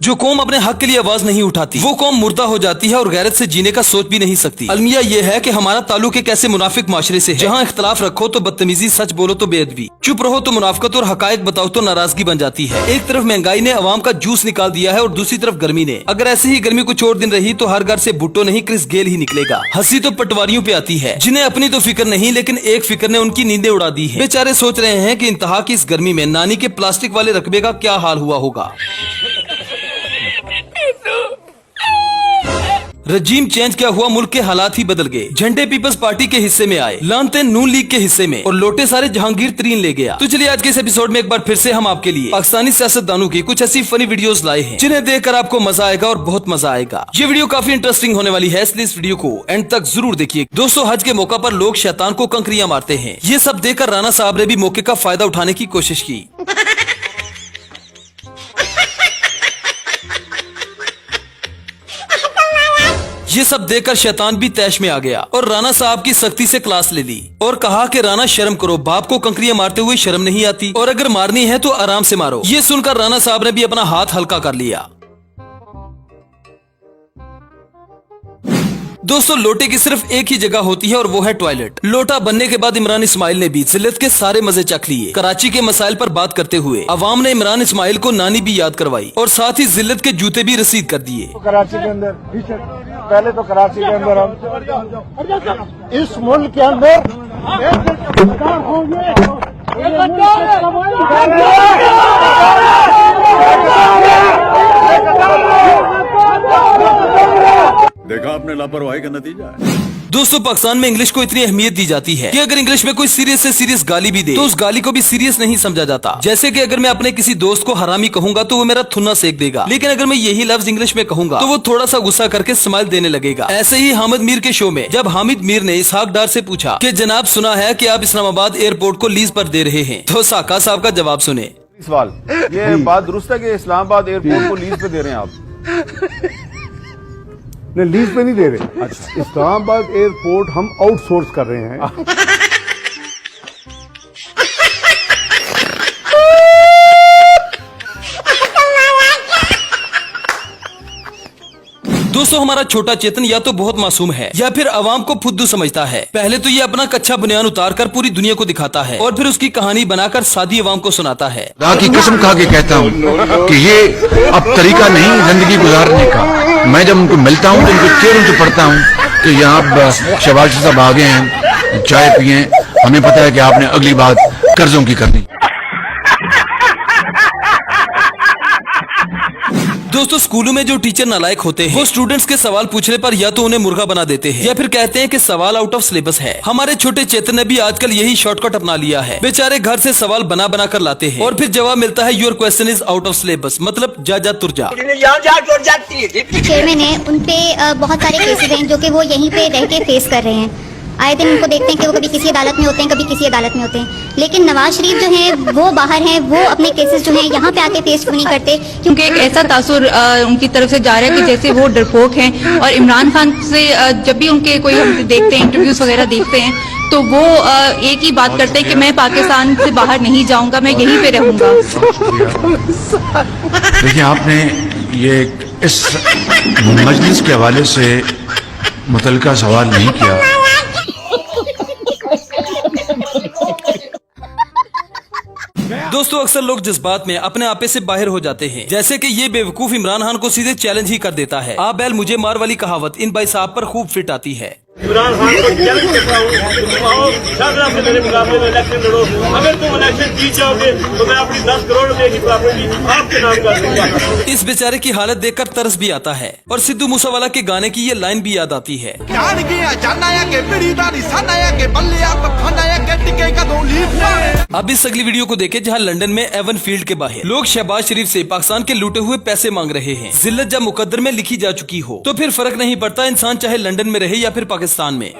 जो कौम अपने हक के लिए आवाज नहीं उठाती वो कौम मुर्दा हो जाती है और गैरत से जीने का सोच भी नहीं सकती। अलमिया ये है कि हमारा ताल्लुक एक ऐसे मुनाफिक माशरे से है जहाँ इख्तलाफ रखो तो बदतमीजी, सच बोलो तो बेअदबी, चुप रहो तो मुनाफकत और हकायक बताओ तो नाराजगी बन जाती है। एक तरफ महंगाई ने अवाम का जूस निकाल दिया है और दूसरी तरफ गर्मी ने। अगर ऐसे ही गर्मी कुछ और दिन रही तो हर घर से भुट्टो नहीं क्रिस गेल ही निकलेगा। हंसी तो पटवारियों पे आती है जिन्हें अपनी तो फिक्र नहीं, लेकिन एक फिक्र ने उनकी नींदें उड़ा दी है। बेचारे सोच रहे हैं कि इंतहा की इस गर्मी में नानी के प्लास्टिक वाले रकबे का क्या हाल हुआ होगा। रजीम चेंज क्या हुआ, मुल्क के हालात ही बदल गए। झंडे पीपल्स पार्टी के हिस्से में आए, लानते नून लीग के हिस्से में और लोटे सारे जहांगीर तरीन ले गया। तो चलिए आज के इस एपिसोड में एक बार फिर से हम आपके लिए पाकिस्तानी सियासतदानों की कुछ ऐसी फनी वीडियोस लाए हैं जिन्हें देखकर आपको मजा आएगा और बहुत मजा आएगा। ये वीडियो काफी इंटरेस्टिंग होने वाली है, इसलिए इस वीडियो को एंड तक जरूर देखिए। दोस्तों, हज के मौका पर लोग शैतान को कंकरियां मारते हैं। ये सब देखकर राना साहब ने भी मौके का फायदा उठाने की कोशिश की। ये सब देखकर शैतान भी तैश में आ गया और राना साहब की सख्ती से क्लास ले ली और कहा कि राना शर्म करो, बाप को कंकरियां मारते हुए शर्म नहीं आती और अगर मारनी है तो आराम से मारो। ये सुनकर राना साहब ने भी अपना हाथ हल्का कर लिया। दोस्तों, लोटे की सिर्फ एक ही जगह होती है और वो है टॉयलेट। लोटा बनने के बाद इमरान इस्माइल ने भी जिल्लत के सारे मजे चख लिए। कराची के मसाइल पर बात करते हुए अवाम ने इमरान इस्माइल को नानी भी याद करवाई और साथ ही जिल्लत के जूते भी रसीद कर दिए। कराची के अंदर पहले तो कराची के अंदर हम इस मुल्क के अंदर देखा आपने लापरवाही का नतीजा है। दोस्तों, पाकिस्तान में इंग्लिश को इतनी अहमियत दी जाती है कि अगर इंग्लिश में कोई सीरियस से सीरियस गाली भी दे तो उस गाली को भी सीरियस नहीं समझा जाता। जैसे कि अगर मैं अपने किसी दोस्त को हरामी कहूंगा तो वो मेरा थुन्ना सेक देगा, लेकिन अगर मैं यही लफ्ज इंग्लिश में कहूंगा तो वो थोड़ा सा गुस्सा करके स्माइल देने लगेगा। ऐसे ही हामिद मीर के शो में जब हामिद मीर ने इसहाक डार से पूछा कि जनाब सुना है कि आप इस्लामाबाद एयरपोर्ट को लीज पर दे रहे हैं, तो साका साहब का जवाब सुने। सवाल ये बात दुरुस्त है कि इस्लामाबाद एयरपोर्ट को लीज पे दे रहे हैं आप? नहीं, लीज पे नहीं दे रहे। अच्छा, इस्लामाबाद एयरपोर्ट हम आउटसोर्स कर रहे हैं। दोस्तों, हमारा छोटा चेतन या तो बहुत मासूम है या फिर अवाम को फुद्दू समझता है। पहले तो ये अपना कच्चा बुनियान उतार कर पूरी दुनिया को दिखाता है और फिर उसकी कहानी बनाकर सादी अवाम को सुनाता है। खुदा की कसम खा के कहता हूँ कि ये अब तरीका नहीं जिंदगी गुजारने का। मैं जब उनको मिलता हूँ तो उनको चेहरों से पढ़ता हूँ कि यहाँ शहबाज साहब आ गए हैं, चाय पिए, हमें पता है कि आपने अगली बात कर्जों की करनी। दोस्तों, स्कूलों में जो टीचर नालायक होते हैं वो स्टूडेंट्स के सवाल पूछने पर या तो उन्हें मुर्गा बना देते हैं या फिर कहते हैं कि सवाल आउट ऑफ सिलेबस है। हमारे छोटे चेतन ने भी आजकल यही शॉर्टकट अपना लिया है। बेचारे घर से सवाल बना बना कर लाते हैं और फिर जवाब मिलता है your question is out of syllabus, मतलब जा जा तुर जा। चेयरमैन है, उनपे बहुत सारे केसेस हैं जो कि वो यहीं पे रह के फेस कर रहे हैं। आए दिन उनको देखते हैं कि वो कभी किसी अदालत में होते हैं, कभी किसी अदालत में होते हैं, लेकिन नवाज शरीफ जो हैं वो बाहर हैं, वो अपने केसेस जो हैं यहाँ पे आके फेस क्यों नहीं करते? क्योंकि एक ऐसा तासुर उनकी तरफ से जा रहा है कि जैसे वो डरपोक हैं और इमरान खान से जब भी उनके कोई हम देखते हैं, इंटरव्यूज वगैरह देखते हैं, तो वो एक ही बात करते हैं कि मैं पाकिस्तान से बाहर नहीं जाऊंगा, मैं यहीं पे रहूंगा। देखिए, आपने ये इस मजलिस के हवाले से मुतल्लिका सवाल नहीं किया। दोस्तों, अक्सर लोग जज्बात में अपने आपे से बाहर हो जाते हैं, जैसे कि ये बेवकूफ इमरान खान को सीधे चैलेंज ही कर देता है। आ बैल मुझे मार वाली कहावत इन भाई साहब पर खूब फिट आती है। इमरान खान को चैलेंज करता हूँ, तुम आओ शाहजहां से मेरे मुकाबले में इलेक्शन लड़ो। अगर तुम इलेक्शन जीत जाओगे तो मैं अपनी 10 करोड़ रुपए की प्रॉपर्टी आपके नाम कर दूंगा। इस बेचारे की हालत देखकर तरस भी आता है और सिद्धू मूसावाला के गाने की ये लाइन भी याद आती है। अब इस अगली वीडियो को देखें जहां लंदन में एवन फील्ड के बाहर लोग शहबाज शरीफ से पाकिस्तान के लूटे हुए पैसे मांग रहे हैं। जिल्लत जब मुकद्दर में लिखी जा चुकी हो तो फिर फर्क नहीं पड़ता इंसान चाहे लंदन में रहे या फिर पाकिस्तान में।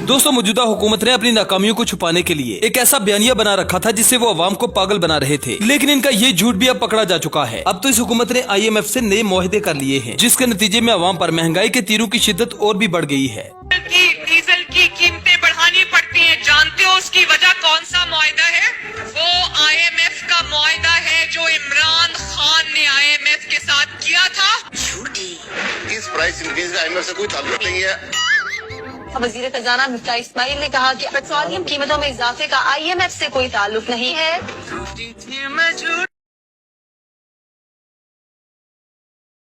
दोस्तों, मौजूदा हुकूमत ने अपनी नाकामियों को छुपाने के लिए एक ऐसा बयानिया बना रखा था जिससे वो अवाम को पागल बना रहे थे, लेकिन इनका ये झूठ भी अब पकड़ा जा चुका है। अब तो इस हुकूमत ने IMF से नए मुआहदे कर लिए हैं, जिसके नतीजे में अवाम पर महंगाई के तीरों की शिद्दत और भी बढ़ गई है। डीजल की मुआहदा है जो इमरान खान ने IMF के साथ किया था? इस प्राइस इंक्रीज का IMF से कोई ताल्लुक नहीं है। वजीर खजाना मुफ्ती इस्माइल ने कहा कि पेट्रोलियम कीमतों में इजाफे का IMF से कोई ताल्लुक नहीं है।